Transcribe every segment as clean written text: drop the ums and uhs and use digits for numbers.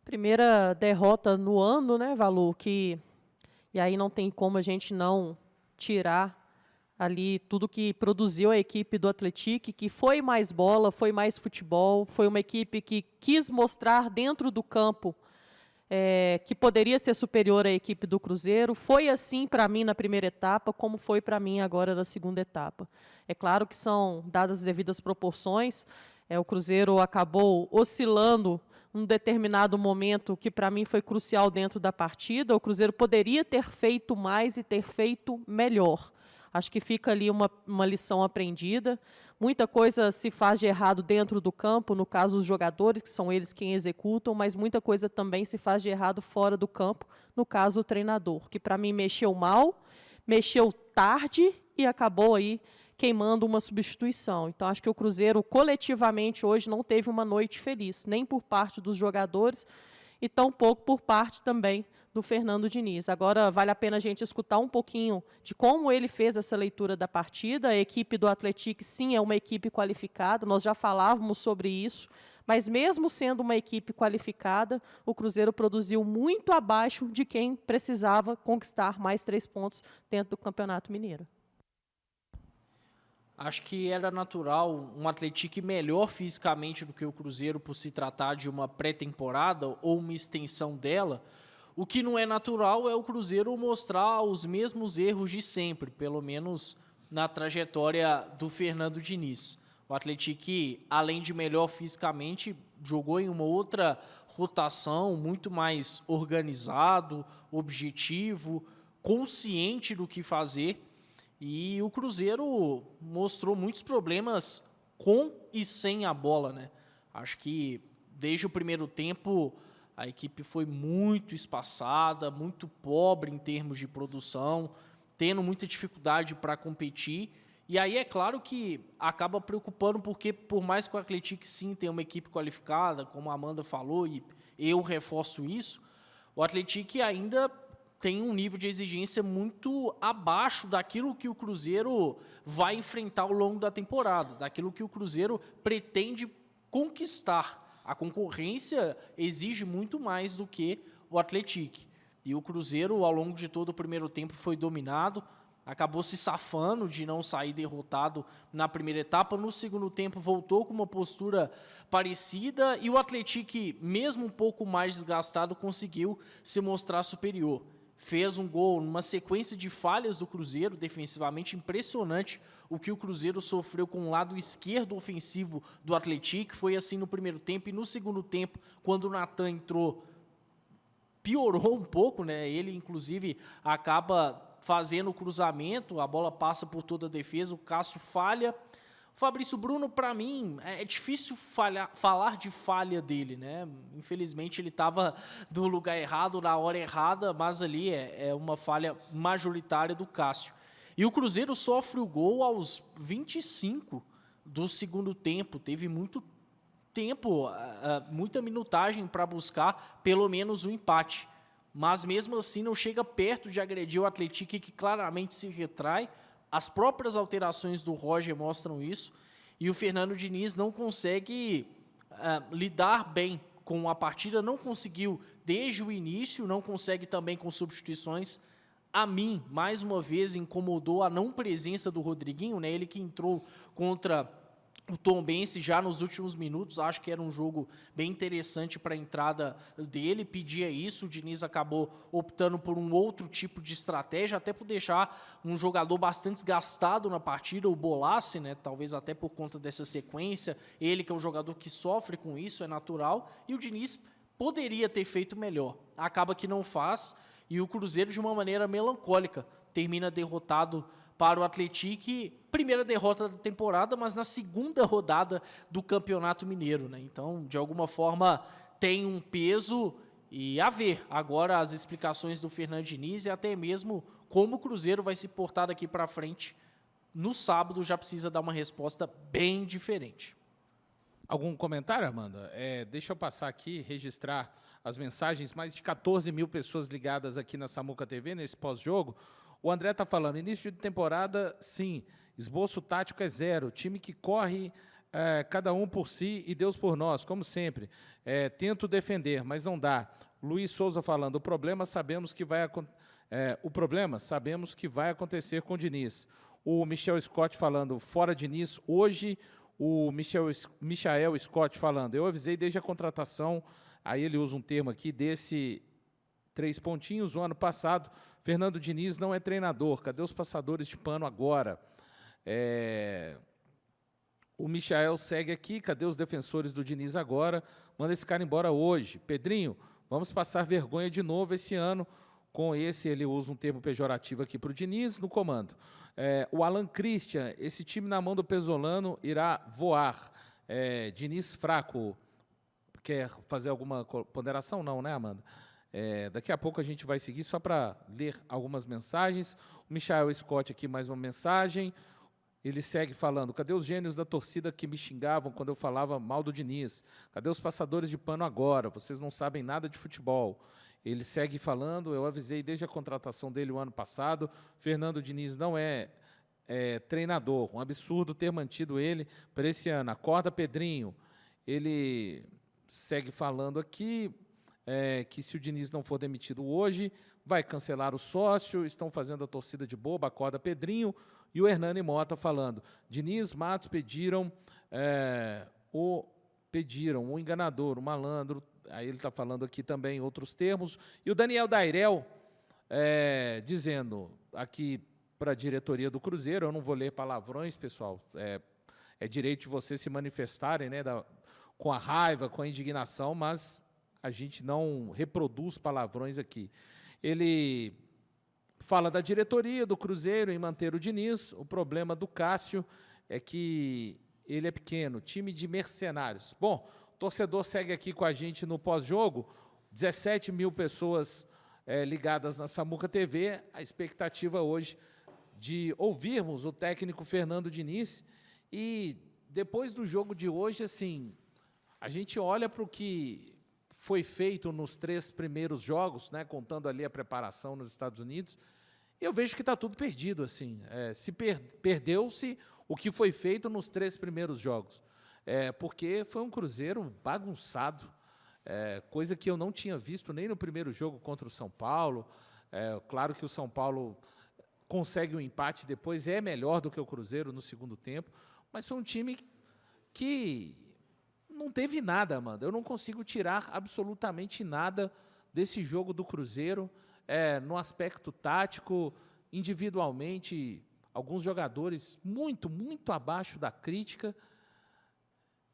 Primeira derrota no ano, né, Valu? E aí não tem como a gente não tirar ali tudo que produziu a equipe do Atlético, que foi mais bola, foi mais futebol, foi uma equipe que quis mostrar dentro do campo que poderia ser superior à equipe do Cruzeiro. Foi assim para mim na primeira etapa, como foi para mim agora na segunda etapa. É claro que são dadas as devidas proporções. O Cruzeiro acabou oscilando um determinado momento que para mim foi crucial dentro da partida. O Cruzeiro poderia ter feito mais e ter feito melhor. Acho que fica ali uma lição aprendida. Muita coisa se faz de errado dentro do campo, no caso os jogadores, que são eles quem executam, mas muita coisa também se faz de errado fora do campo, no caso o treinador, que para mim mexeu mal, mexeu tarde e acabou aí queimando uma substituição. Então, acho que o Cruzeiro, coletivamente, hoje não teve uma noite feliz, nem por parte dos jogadores e tampouco por parte também do Fernando Diniz. Agora, vale a pena a gente escutar um pouquinho de como ele fez essa leitura da partida. A equipe do Atlético, sim, é uma equipe qualificada, nós já falávamos sobre isso, mas mesmo sendo uma equipe qualificada, o Cruzeiro produziu muito abaixo de quem precisava conquistar mais 3 pontos dentro do Campeonato Mineiro. Acho que era natural um Atlético melhor fisicamente do que o Cruzeiro por se tratar de uma pré-temporada ou uma extensão dela. O que não é natural é o Cruzeiro mostrar os mesmos erros de sempre, pelo menos na trajetória do Fernando Diniz. O Atlético, além de melhor fisicamente, jogou em uma outra rotação, muito mais organizado, objetivo, consciente do que fazer. E o Cruzeiro mostrou muitos problemas com e sem a bola, né? Acho que desde o primeiro tempo a equipe foi muito espaçada, muito pobre em termos de produção, tendo muita dificuldade para competir. E aí é claro que acaba preocupando porque, por mais que o Atlético sim tenha uma equipe qualificada, como a Amanda falou, e eu reforço isso, o Atlético ainda tem um nível de exigência muito abaixo daquilo que o Cruzeiro vai enfrentar ao longo da temporada, daquilo que o Cruzeiro pretende conquistar. A concorrência exige muito mais do que o Atlético. E o Cruzeiro, ao longo de todo o primeiro tempo, foi dominado, acabou se safando de não sair derrotado na primeira etapa. No segundo tempo, voltou com uma postura parecida e o Atlético, mesmo um pouco mais desgastado, conseguiu se mostrar superior. Fez um gol numa sequência de falhas do Cruzeiro, defensivamente impressionante o que o Cruzeiro sofreu com o lado esquerdo ofensivo do Atlético. Foi assim no primeiro tempo e no segundo tempo, quando o Natan entrou, piorou um pouco, né? Ele, inclusive, acaba fazendo o cruzamento, a bola passa por toda a defesa, o Cássio falha. O Fabrício Bruno, para mim, é difícil falar de falha dele, né? Infelizmente, ele estava no lugar errado, na hora errada, mas ali é uma falha majoritária do Cássio. E o Cruzeiro sofre o gol aos 25 do segundo tempo. Teve muito tempo, muita minutagem para buscar pelo menos um empate. Mas mesmo assim não chega perto de agredir o Atlético, que claramente se retrai. As próprias alterações do Roger mostram isso, e o Fernando Diniz não consegue lidar bem com a partida, não conseguiu desde o início, não consegue também com substituições. A mim, mais uma vez, incomodou a não presença do Rodriguinho, né? Ele que entrou contra o Tombense já nos últimos minutos. Acho que era um jogo bem interessante para a entrada dele, pedia isso, o Diniz acabou optando por um outro tipo de estratégia, até por deixar um jogador bastante desgastado na partida, o Bolassi, né, talvez até por conta dessa sequência, ele que é um jogador que sofre com isso, é natural, e o Diniz poderia ter feito melhor, acaba que não faz, e o Cruzeiro de uma maneira melancólica termina derrotado para o Atlético, primeira derrota da temporada, mas na segunda rodada do Campeonato Mineiro, né? Então, de alguma forma, tem um peso e a ver agora as explicações do Fernando Diniz e até mesmo como o Cruzeiro vai se portar daqui para frente. No sábado já precisa dar uma resposta bem diferente. Algum comentário, Amanda? Deixa eu passar aqui, registrar as mensagens, mais de 14 mil pessoas ligadas aqui na Samuca TV, nesse pós-jogo. O André está falando, início de temporada, sim, esboço tático é zero, time que corre cada um por si e Deus por nós, como sempre. Tento defender, mas não dá. Luiz Souza falando, o problema sabemos que vai acontecer com o Diniz. O Michel Scott falando, fora Diniz, hoje o Michael Scott falando, eu avisei desde a contratação, aí ele usa um termo aqui, desse 3 pontinhos, o ano passado, Fernando Diniz não é treinador, cadê os passadores de pano agora? O Michael segue aqui, cadê os defensores do Diniz agora? Manda esse cara embora hoje. Pedrinho, vamos passar vergonha de novo esse ano. Com esse, ele usa um termo pejorativo aqui para o Diniz no comando. O Alan Christian, esse time na mão do Pesolano irá voar. Diniz fraco. Quer fazer alguma ponderação? Não, né, Amanda? Daqui a pouco a gente vai seguir só para ler algumas mensagens. O Michael Scott aqui, mais uma mensagem. Ele segue falando, cadê os gênios da torcida que me xingavam quando eu falava mal do Diniz? Cadê os passadores de pano agora? Vocês não sabem nada de futebol. Ele segue falando, eu avisei desde a contratação dele o ano passado, Fernando Diniz não é treinador, um absurdo ter mantido ele para esse ano. Acorda, Pedrinho. Ele segue falando aqui que se o Diniz não for demitido hoje, vai cancelar o sócio, estão fazendo a torcida de boba, acorda, Pedrinho. E o Hernani Mota falando, Diniz, Matos pediram o enganador, o malandro, aí ele está falando aqui também outros termos, e o Daniel Dairel dizendo aqui para a diretoria do Cruzeiro, eu não vou ler palavrões, pessoal, é direito de vocês se manifestarem, né, com a raiva, com a indignação, mas a gente não reproduz palavrões aqui. Ele fala da diretoria do Cruzeiro em manter o Diniz. O problema do Cássio é que ele é pequeno, time de mercenários. Bom, o torcedor segue aqui com a gente no pós-jogo, 17 mil pessoas ligadas na Samuca TV. A expectativa hoje de ouvirmos o técnico Fernando Diniz. E depois do jogo de hoje, assim, a gente olha para o que foi feito nos 3 primeiros jogos, né, contando ali a preparação nos Estados Unidos, eu vejo que está tudo perdido, assim. Perdeu-se o que foi feito nos 3 primeiros jogos, porque foi um Cruzeiro bagunçado, coisa que eu não tinha visto nem no primeiro jogo contra o São Paulo. Claro que o São Paulo consegue um empate depois, é melhor do que o Cruzeiro no segundo tempo, mas foi um time que não teve nada, Amanda. Eu não consigo tirar absolutamente nada desse jogo do Cruzeiro, no aspecto tático, individualmente, alguns jogadores muito, muito abaixo da crítica.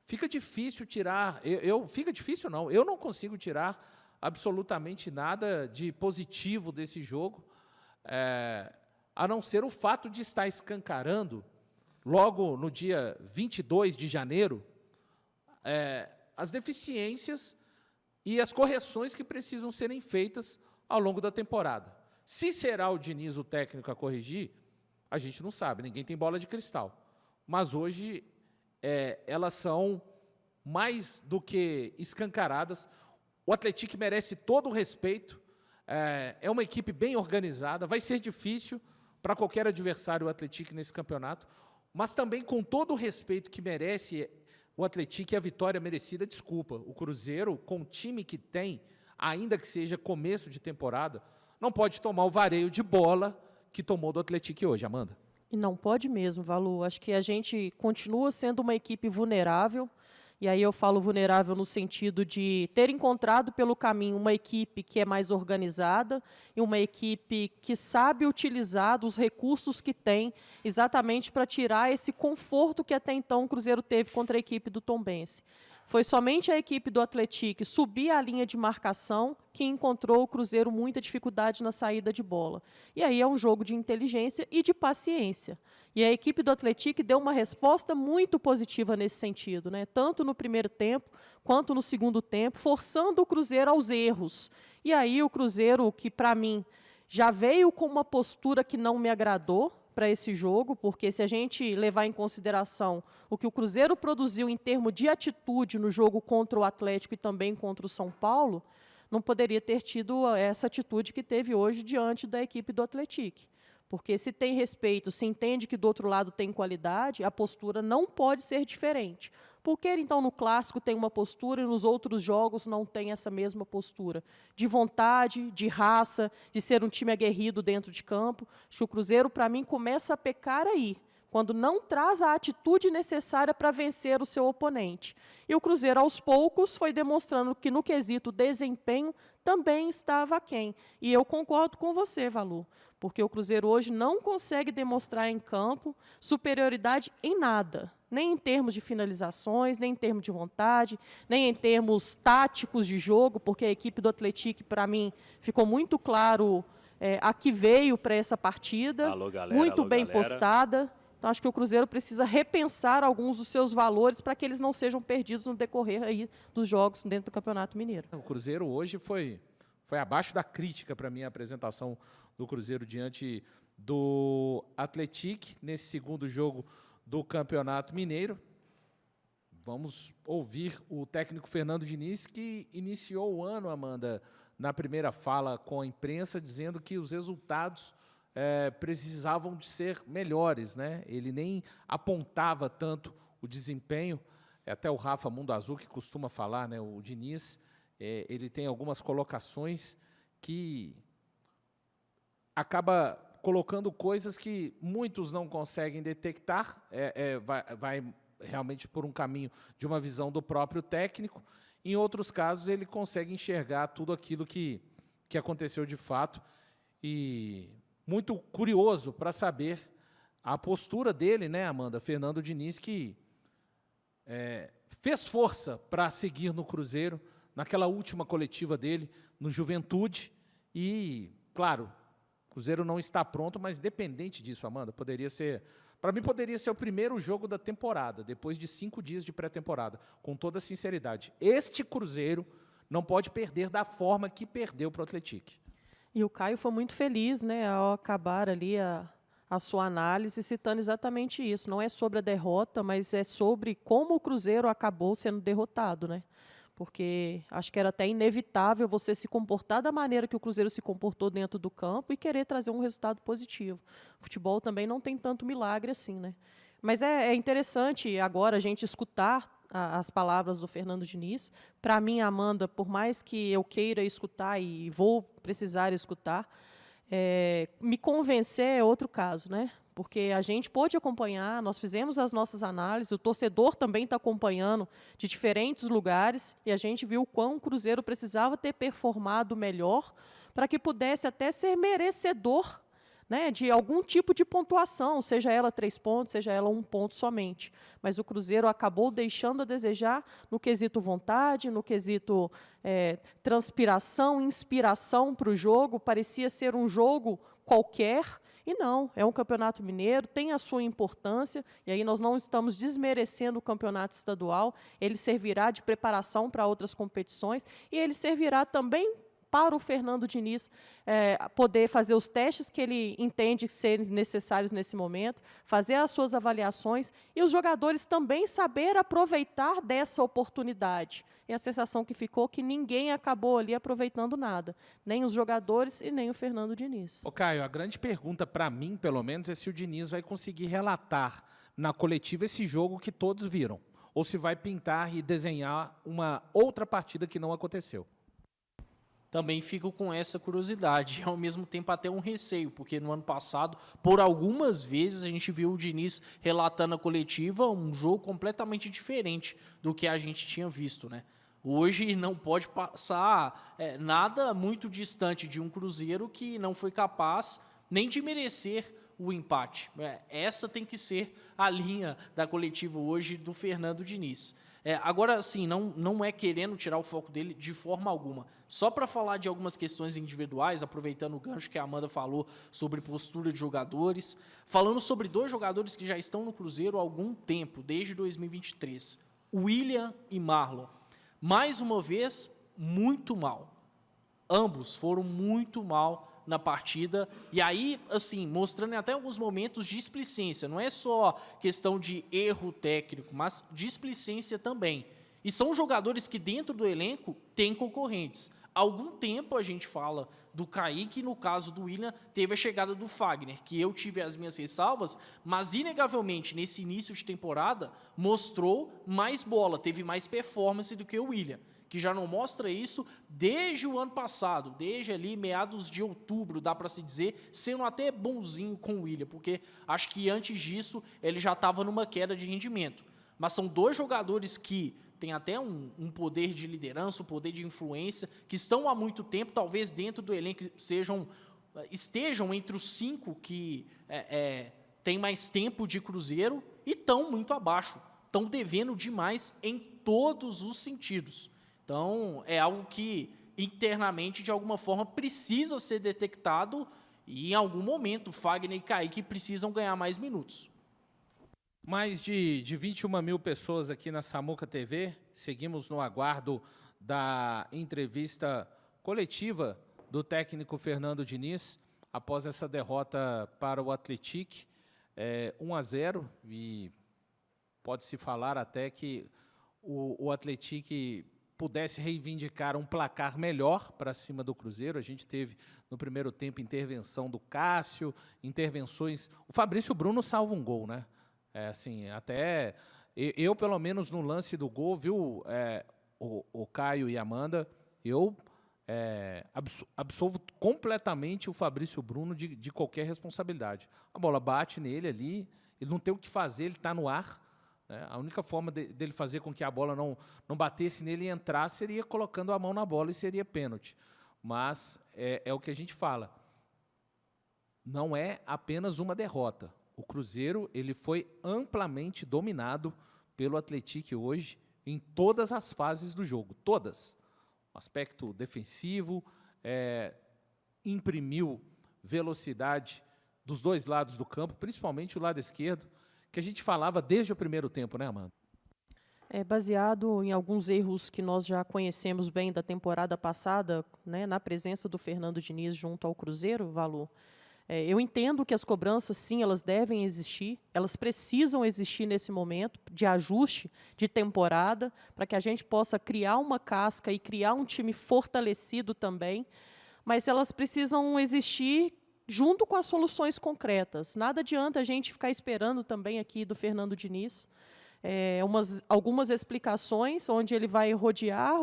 Fica difícil tirar, fica difícil não, eu não consigo tirar absolutamente nada de positivo desse jogo, a não ser o fato de estar escancarando, logo no dia 22 de janeiro, as deficiências e as correções que precisam serem feitas ao longo da temporada. Se será o Diniz o técnico a corrigir, a gente não sabe, ninguém tem bola de cristal. Mas hoje elas são mais do que escancaradas. O Atlético merece todo o respeito, é uma equipe bem organizada, vai ser difícil para qualquer adversário o Atlético nesse campeonato, mas também com todo o respeito que merece o Atlético e a vitória merecida. Desculpa, o Cruzeiro, com o time que tem, ainda que seja começo de temporada, não pode tomar o vareio de bola que tomou do Atlético hoje, Amanda. E não pode mesmo, Valu. Acho que a gente continua sendo uma equipe vulnerável, e aí eu falo vulnerável no sentido de ter encontrado pelo caminho uma equipe que é mais organizada e uma equipe que sabe utilizar os recursos que tem exatamente para tirar esse conforto que até então o Cruzeiro teve contra a equipe do Tombense. Foi somente a equipe do Atlético subir a linha de marcação que encontrou o Cruzeiro muita dificuldade na saída de bola. E aí é um jogo de inteligência e de paciência. E a equipe do Atlético deu uma resposta muito positiva nesse sentido, né? Tanto no primeiro tempo quanto no segundo tempo, forçando o Cruzeiro aos erros. E aí o Cruzeiro, que para mim já veio com uma postura que não me agradou para esse jogo, porque se a gente levar em consideração o que o Cruzeiro produziu em termos de atitude no jogo contra o Atlético e também contra o São Paulo, não poderia ter tido essa atitude que teve hoje diante da equipe do Atlético. Porque se tem respeito, se entende que do outro lado tem qualidade, a postura não pode ser diferente. Por que, então, no Clássico tem uma postura e nos outros jogos não tem essa mesma postura? De vontade, de raça, de ser um time aguerrido dentro de campo. Acho que o Cruzeiro, para mim, começa a pecar aí, quando não traz a atitude necessária para vencer o seu oponente. E o Cruzeiro, aos poucos, foi demonstrando que, no quesito desempenho, também estava aquém. E eu concordo com você, Valu, porque o Cruzeiro hoje não consegue demonstrar em campo superioridade em nada, nem em termos de finalizações, nem em termos de vontade, nem em termos táticos de jogo, porque a equipe do Atlético, para mim, ficou muito claro a que veio para essa partida, alô, galera, muito alô, bem galera. postada. Então, acho que o Cruzeiro precisa repensar alguns dos seus valores para que eles não sejam perdidos no decorrer aí dos jogos dentro do Campeonato Mineiro. O Cruzeiro hoje foi abaixo da crítica para mim a apresentação do Cruzeiro diante do Atlético nesse segundo jogo do Campeonato Mineiro. Vamos ouvir o técnico Fernando Diniz, que iniciou o ano, Amanda, na primeira fala com a imprensa, dizendo que os resultados precisavam de ser melhores, né? Ele nem apontava tanto o desempenho. Até o Rafa Mundo Azul, que costuma falar, né? O Diniz, ele tem algumas colocações que acaba colocando coisas que muitos não conseguem detectar, vai realmente por um caminho de uma visão do próprio técnico. Em outros casos, ele consegue enxergar tudo aquilo que aconteceu de fato. E muito curioso para saber a postura dele, né, Amanda? Fernando Diniz, que fez força para seguir no Cruzeiro, naquela última coletiva dele, no Juventude. E, claro, o Cruzeiro não está pronto, mas dependente disso, Amanda, poderia ser... Para mim, poderia ser o primeiro jogo da temporada, depois de 5 dias de pré-temporada, com toda sinceridade. Este Cruzeiro não pode perder da forma que perdeu para o Atlético. E o Caio foi muito feliz, né, ao acabar ali a sua análise, citando exatamente isso. Não é sobre a derrota, mas é sobre como o Cruzeiro acabou sendo derrotado, né? Porque acho que era até inevitável você se comportar da maneira que o Cruzeiro se comportou dentro do campo e querer trazer um resultado positivo. O futebol também não tem tanto milagre assim, né? Mas é interessante agora a gente escutar as palavras do Fernando Diniz. Para mim, Amanda, por mais que eu queira escutar e vou precisar escutar, me convencer é outro caso, né? Porque a gente pôde acompanhar, nós fizemos as nossas análises, o torcedor também está acompanhando de diferentes lugares, e a gente viu o quão o Cruzeiro precisava ter performado melhor para que pudesse até ser merecedor, né, de algum tipo de pontuação, seja ela 3 pontos, seja ela 1 ponto somente. Mas o Cruzeiro acabou deixando a desejar no quesito vontade, no quesito transpiração, inspiração para o jogo. Parecia ser um jogo qualquer, e não, é um campeonato mineiro, tem a sua importância, e aí nós não estamos desmerecendo o campeonato estadual, ele servirá de preparação para outras competições, e ele servirá também para o Fernando Diniz poder fazer os testes que ele entende serem necessários nesse momento, fazer as suas avaliações, e os jogadores também saber aproveitar dessa oportunidade. E a sensação que ficou que ninguém acabou ali aproveitando nada, nem os jogadores e nem o Fernando Diniz. Ô Caio, a grande pergunta para mim, pelo menos, é se o Diniz vai conseguir relatar na coletiva esse jogo que todos viram, ou se vai pintar e desenhar uma outra partida que não aconteceu. Também fico com essa curiosidade, e ao mesmo tempo até um receio, porque no ano passado, por algumas vezes, a gente viu o Diniz relatando a coletiva um jogo completamente diferente do que a gente tinha visto, né? Hoje não pode passar nada muito distante de um Cruzeiro que não foi capaz nem de merecer o empate. Essa tem que ser a linha da coletiva hoje do Fernando Diniz. Agora, assim, não é querendo tirar o foco dele de forma alguma. Só para falar de algumas questões individuais, aproveitando o gancho que a Amanda falou sobre postura de jogadores, falando sobre 2 jogadores que já estão no Cruzeiro há algum tempo, desde 2023, William e Marlon. Mais uma vez, muito mal. Ambos foram muito mal na partida, e aí, assim, mostrando até alguns momentos de displicência, não é só questão de erro técnico, mas displicência também. E são jogadores que dentro do elenco têm concorrentes. Há algum tempo a gente fala do Kaique, no caso do William, teve a chegada do Fagner, que eu tive as minhas ressalvas, mas inegavelmente, nesse início de temporada, mostrou mais bola, teve mais performance do que o William, que já não mostra isso desde o ano passado, desde ali meados de outubro, dá para se dizer, sendo até bonzinho com o William, porque acho que antes disso ele já estava numa queda de rendimento. Mas são dois jogadores que têm até um poder de liderança, um poder de influência, que estão há muito tempo, talvez dentro do elenco estejam entre os 5 que têm mais tempo de Cruzeiro e estão muito abaixo, estão devendo demais em todos os sentidos. Então, é algo que internamente, de alguma forma, precisa ser detectado e, em algum momento, Fagner e Kaique precisam ganhar mais minutos. Mais de 21 mil pessoas aqui na Samuca TV. Seguimos no aguardo da entrevista coletiva do técnico Fernando Diniz após essa derrota para o Atlético, 1-0. E pode-se falar até que o Atlético pudesse reivindicar um placar melhor para cima do Cruzeiro. A gente teve, no primeiro tempo, intervenção do Cássio, intervenções... O Fabrício Bruno salva um gol, né? Assim, até eu, pelo menos no lance do gol, viu, o Caio e a Amanda, eu absolvo completamente o Fabrício Bruno de qualquer responsabilidade. A bola bate nele ali, ele não tem o que fazer, ele está no ar. Né? A única forma dele fazer com que a bola não batesse nele e entrasse seria colocando a mão na bola e seria pênalti. Mas é o que a gente fala. Não é apenas uma derrota. O Cruzeiro ele foi amplamente dominado pelo Atlético hoje em todas as fases do jogo, todas. O aspecto defensivo, imprimiu velocidade dos dois lados do campo, principalmente o lado esquerdo, que a gente falava desde o primeiro tempo, né, Amanda? Baseado em alguns erros que nós já conhecemos bem da temporada passada, né, na presença do Fernando Diniz junto ao Cruzeiro, Valu, eu entendo que as cobranças, sim, elas devem existir, elas precisam existir nesse momento de ajuste de temporada, para que a gente possa criar uma casca e criar um time fortalecido também, mas elas precisam existir junto com as soluções concretas. Nada adianta a gente ficar esperando também aqui do Fernando Diniz algumas explicações onde ele vai rodear,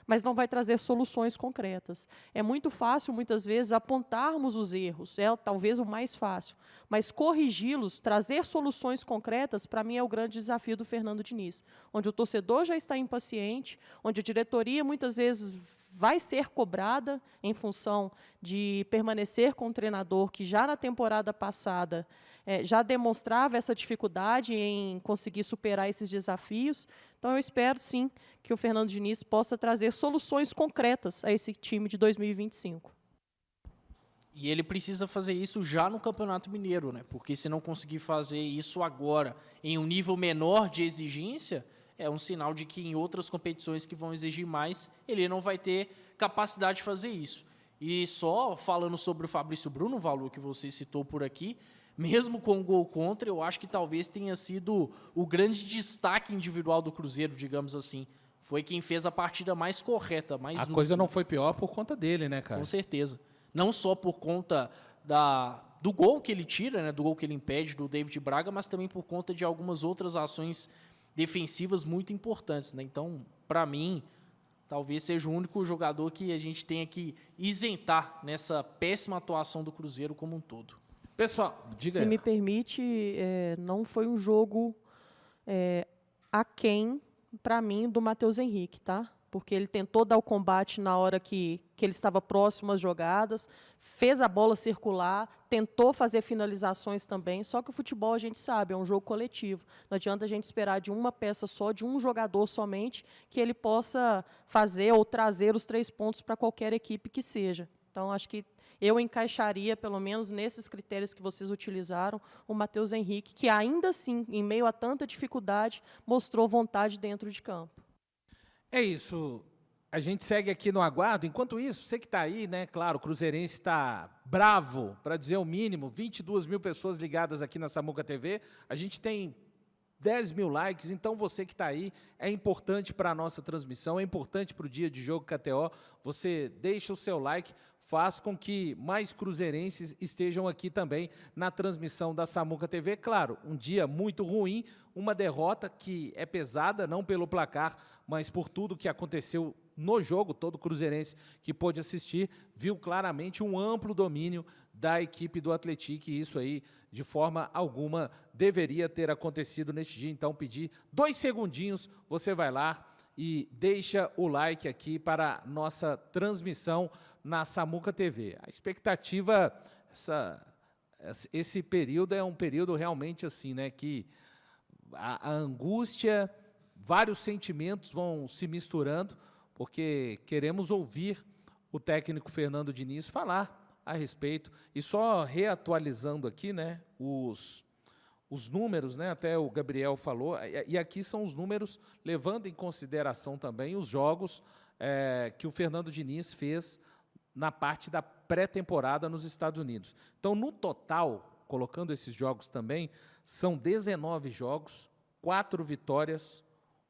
mas não vai trazer soluções concretas. É muito fácil, muitas vezes, apontarmos os erros, talvez o mais fácil, mas corrigi-los, trazer soluções concretas, para mim é o grande desafio do Fernando Diniz, onde o torcedor já está impaciente, onde a diretoria muitas vezes vai ser cobrada em função de permanecer com um treinador que já na temporada passada já demonstrava essa dificuldade em conseguir superar esses desafios. Então, eu espero, sim, que o Fernando Diniz possa trazer soluções concretas a esse time de 2025. E ele precisa fazer isso já no Campeonato Mineiro, né? Porque se não conseguir fazer isso agora em um nível menor de exigência, é um sinal de que em outras competições que vão exigir mais, ele não vai ter capacidade de fazer isso. E só falando sobre o Fabrício Bruno, Valu, que você citou por aqui, mesmo com o gol contra, eu acho que talvez tenha sido o grande destaque individual do Cruzeiro, digamos assim. Foi quem fez a partida mais correta, mais lúcida. A coisa não foi pior por conta dele, né, cara? Com certeza. Não só por conta do gol que ele tira, né, do gol que ele impede do David Braga, mas também por conta de algumas outras ações defensivas muito importantes, né? Então, para mim, talvez seja o único jogador que a gente tenha que isentar nessa péssima atuação do Cruzeiro como um todo. Pessoal, diga. Se me permite, não foi um jogo aquém, para mim, do Matheus Henrique, tá? Porque ele tentou dar o combate na hora que ele estava próximo às jogadas, fez a bola circular, tentou fazer finalizações também, só que o futebol, a gente sabe, é um jogo coletivo. Não adianta a gente esperar de uma peça só, de um jogador somente, que ele possa fazer ou trazer os 3 pontos para qualquer equipe que seja. Então, acho que eu encaixaria, pelo menos nesses critérios que vocês utilizaram, o Matheus Henrique, que ainda assim, em meio a tanta dificuldade, mostrou vontade dentro de campo. É isso. A gente segue aqui no aguardo. Enquanto isso, você que está aí, né? Claro, o cruzeirense está bravo, para dizer o mínimo. 22 mil pessoas ligadas aqui na Samuca TV. A gente tem 10 mil likes. Então, você que está aí, é importante para a nossa transmissão, é importante para o dia de jogo KTO. Você deixa o seu like, faz com que mais cruzeirenses estejam aqui também na transmissão da Samuca TV. Claro, um dia muito ruim, uma derrota que é pesada, não pelo placar, mas por tudo que aconteceu no jogo. Todo cruzeirense que pôde assistir viu claramente um amplo domínio da equipe do Atlético, e isso aí, de forma alguma, deveria ter acontecido neste dia. Então, pedir 2 segundinhos, você vai lá e deixa o like aqui para a nossa transmissão na Samuca TV. A expectativa, esse período é um período realmente assim, né, que a angústia, vários sentimentos vão se misturando, porque queremos ouvir o técnico Fernando Diniz falar a respeito. E só reatualizando aqui, né, os números, né, até o Gabriel falou, e aqui são os números levando em consideração também os jogos que o Fernando Diniz fez na parte da pré-temporada nos Estados Unidos. Então, no total, colocando esses jogos também, são 19 jogos, 4 vitórias,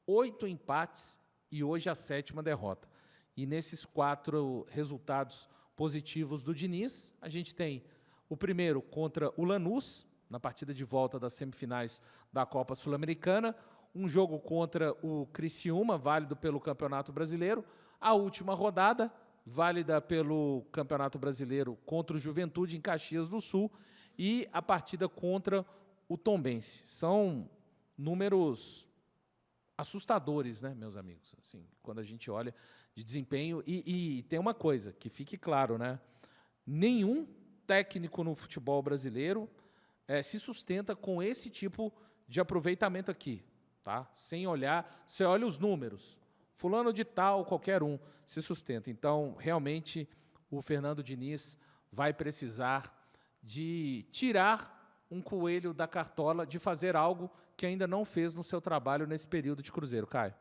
8 empates e hoje a 7ª derrota. E nesses 4 resultados positivos do Diniz, a gente tem o primeiro contra o Lanús, na partida de volta das semifinais da Copa Sul-Americana, um jogo contra o Criciúma, válido pelo Campeonato Brasileiro, a última rodada, válida pelo Campeonato Brasileiro contra o Juventude em Caxias do Sul, e a partida contra o Tombense. São números assustadores, né, meus amigos? Assim, quando a gente olha de desempenho, e tem uma coisa, que fique claro, né? Nenhum técnico no futebol brasileiro se sustenta com esse tipo de aproveitamento aqui, tá? Sem olhar, você olha os números, fulano de tal, qualquer um, se sustenta. Então, realmente, o Fernando Diniz vai precisar de tirar um coelho da cartola, de fazer algo que ainda não fez no seu trabalho nesse período de Cruzeiro. Caio.